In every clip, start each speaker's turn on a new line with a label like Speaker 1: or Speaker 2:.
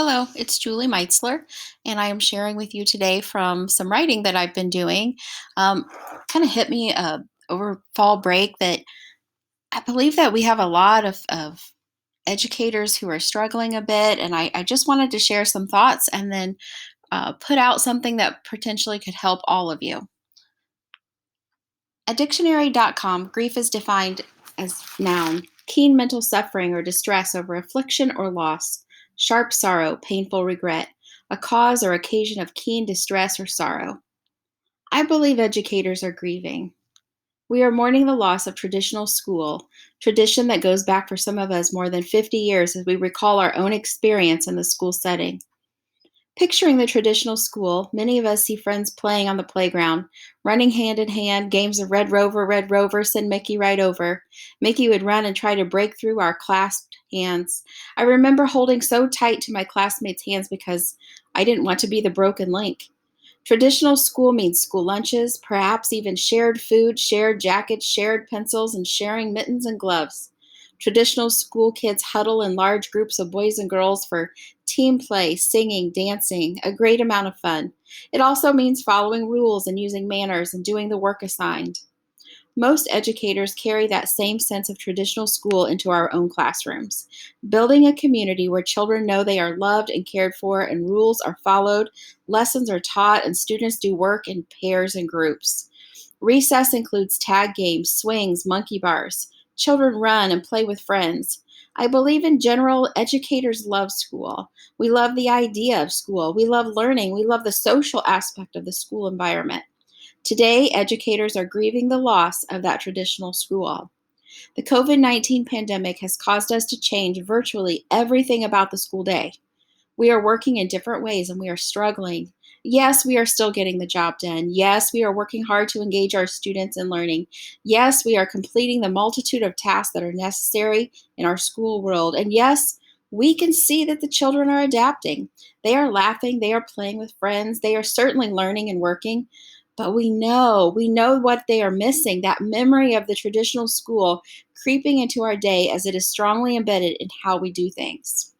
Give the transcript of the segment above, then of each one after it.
Speaker 1: Hello, it's Julie Meitzler, and I am sharing with you today from some writing that I've been doing. Um, Kind of hit me over fall break that I believe that we have a lot of educators who are struggling a bit, and I just wanted to share some thoughts and then put out something that potentially could help all of you. At dictionary.com, grief is defined as noun, keen mental suffering or distress over affliction or loss, sharp sorrow, painful regret, a cause or occasion of keen distress or sorrow. I believe educators are grieving. We are mourning the loss of traditional school, tradition that goes back for some of us more than 50 years as we recall our own experience in the school setting. Picturing the traditional school, many of us see friends playing on the playground, running hand in hand, games of Red Rover, send Mickey right over. Mickey would run and try to break through our clasped hands. I remember holding so tight to my classmates' hands because I didn't want to be the broken link. Traditional school means school lunches, perhaps even shared food, shared jackets, shared pencils, and sharing mittens and gloves. Traditional school kids huddle in large groups of boys and girls for team play, singing, dancing, a great amount of fun. It also means following rules and using manners and doing the work assigned. Most educators carry that same sense of traditional school into our own classrooms, building a community where children know they are loved and cared for, and rules are followed, lessons are taught, and students do work in pairs and groups. Recess includes tag games, swings, monkey bars. Children run and play with friends. I believe in general, educators love school. We love the idea of school. We love learning. We love the social aspect of the school environment. Today, educators are grieving the loss of that traditional school. The COVID 19 pandemic has caused us to change virtually everything about the school day. We are working in different ways and we are struggling. Yes, we are still getting the job done. Yes, we are working hard to engage our students in learning. Yes, we are completing the multitude of tasks that are necessary in our school world. And yes, we can see that the children are adapting. They are laughing, they are playing with friends, they are certainly learning and working. But we know what they are missing, that memory of the traditional school creeping into our day as it is strongly embedded in how we do things.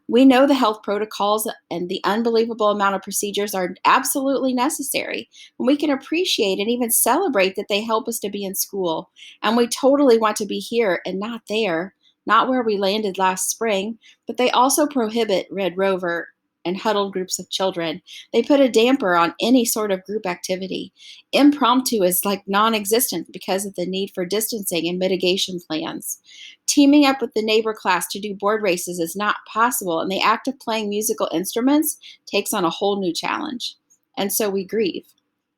Speaker 1: We know the health protocols and the unbelievable amount of procedures are absolutely necessary. And we can appreciate and even celebrate that they help us to be in school. And we totally want to be here and not there, not where we landed last spring. But they also prohibit Red Rover and huddled groups of children. They put a damper on any sort of group activity. Impromptu is like non existent because of the need for distancing and mitigation plans. Teaming up with the neighbor class to do board races is not possible, and the act of playing musical instruments takes on a whole new challenge. And so we grieve.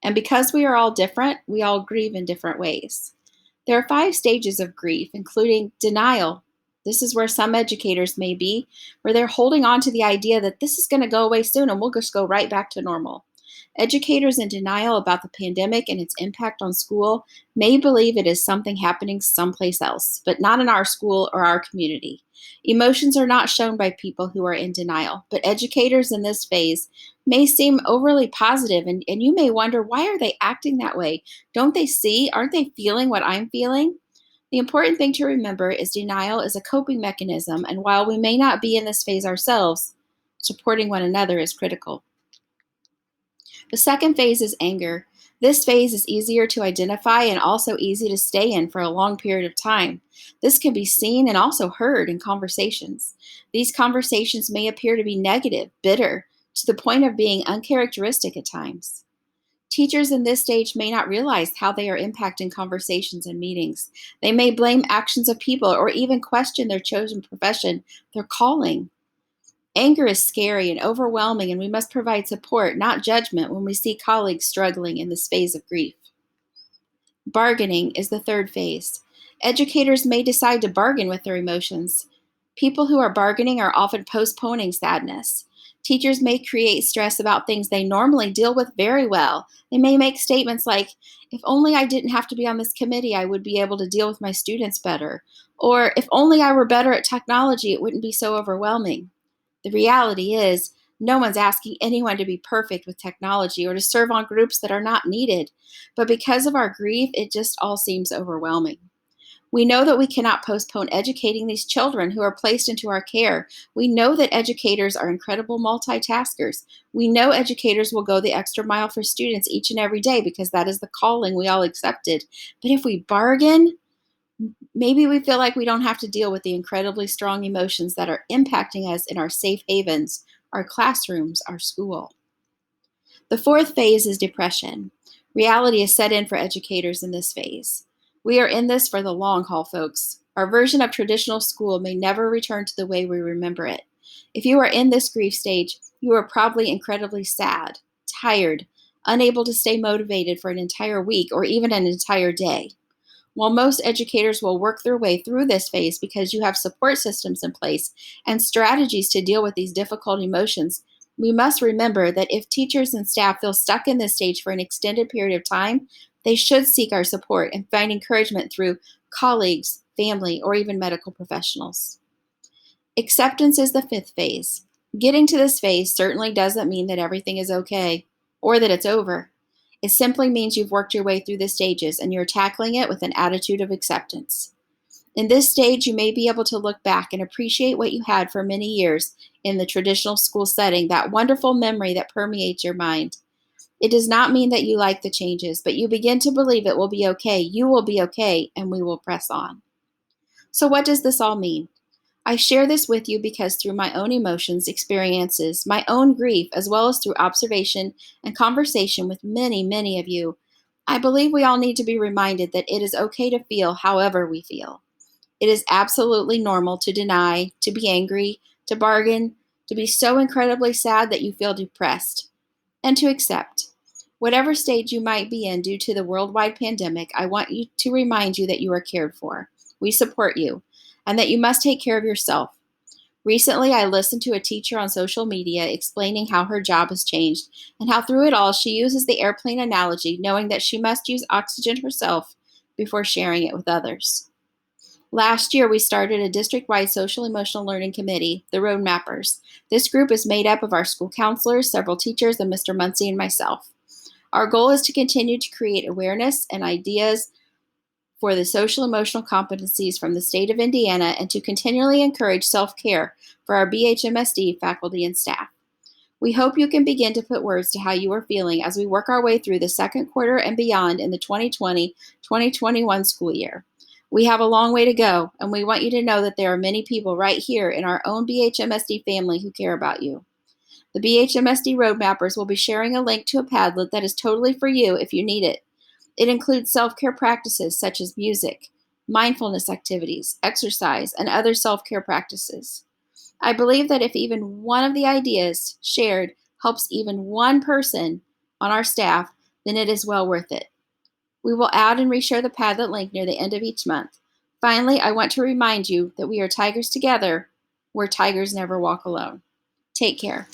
Speaker 1: And because we are all different, we all grieve in different ways. There are 5 stages of grief, including denial. This is where some educators may be, where they're holding on to the idea that this is going to go away soon and we'll just go right back to normal. Educators in denial about the pandemic and its impact on school may believe it is something happening someplace else, but not in our school or our community. Emotions are not shown by people who are in denial, but educators in this phase may seem overly positive, and you may wonder, why are they acting that way? Don't they see? Aren't they feeling what I'm feeling? The important thing to remember is denial is a coping mechanism, and while we may not be in this phase ourselves, supporting one another is critical. The second phase is anger. This phase is easier to identify and also easy to stay in for a long period of time. This can be seen and also heard in conversations. These conversations may appear to be negative, bitter, to the point of being uncharacteristic at times. Teachers in this stage may not realize how they are impacting conversations and meetings. They may blame actions of people or even question their chosen profession, their calling. Anger is scary and overwhelming, and we must provide support, not judgment, when we see colleagues struggling in this phase of grief. Bargaining is the third phase. Educators may decide to bargain with their emotions. People who are bargaining are often postponing sadness. Teachers may create stress about things they normally deal with very well. They may make statements like, if only I didn't have to be on this committee, I would be able to deal with my students better. Or, if only I were better at technology, it wouldn't be so overwhelming. The reality is, no one's asking anyone to be perfect with technology or to serve on groups that are not needed. But because of our grief, it just all seems overwhelming. We know that we cannot postpone educating these children who are placed into our care. We know that educators are incredible multitaskers. We know educators will go the extra mile for students each and every day because that is the calling we all accepted. But if we bargain, maybe we feel like we don't have to deal with the incredibly strong emotions that are impacting us in our safe havens, our classrooms, our school. The fourth phase is depression. Reality is set in for educators in this phase. We are in this for the long haul, folks. Our version of traditional school may never return to the way we remember it. If you are in this grief stage, you are probably incredibly sad, tired, unable to stay motivated for an entire week or even an entire day. While most educators will work their way through this phase because you have support systems in place and strategies to deal with these difficult emotions, we must remember that if teachers and staff feel stuck in this stage for an extended period of time, they should seek our support and find encouragement through colleagues, family, or even medical professionals. Acceptance is the fifth phase. Getting to this phase certainly doesn't mean that everything is okay or that it's over. It simply means you've worked your way through the stages and you're tackling it with an attitude of acceptance. In this stage, you may be able to look back and appreciate what you had for many years in the traditional school setting, that wonderful memory that permeates your mind. It does not mean that you like the changes, but you begin to believe it will be okay, you will be okay, and we will press on. So, what does this all mean? I share this with you because through my own emotions, experiences, my own grief, as well as through observation and conversation with many, many of you, I believe we all need to be reminded that it is okay to feel however we feel. It is absolutely normal to deny, to be angry, to bargain, to be so incredibly sad that you feel depressed, and to accept. Whatever stage you might be in due to the worldwide pandemic, I want you to remind you that you are cared for. We support you, and that you must take care of yourself. Recently, I listened to a teacher on social media explaining how her job has changed and how through it all she uses the airplane analogy, knowing that she must use oxygen herself before sharing it with others. Last year, we started a district wide social emotional learning committee, the Road Mappers. This group is made up of our school counselors, several teachers, and Mr. Muncie and myself. Our goal is to continue to create awareness and ideas for the social emotional competencies from the state of Indiana and to continually encourage self care for our BHMSD faculty and staff. We hope you can begin to put words to how you are feeling as we work our way through the second quarter and beyond in the 2020-2021 school year. We have a long way to go, and we want you to know that there are many people right here in our own BHMSD family who care about you. The BHMSD Roadmappers will be sharing a link to a Padlet that is totally for you if you need it. It includes self care practices such as music, mindfulness activities, exercise, and other self care practices. I believe that if even one of the ideas shared helps even one person on our staff, then it is well worth it. We will add and reshare the Padlet link near the end of each month. Finally, I want to remind you that we are tigers together where tigers never walk alone. Take care.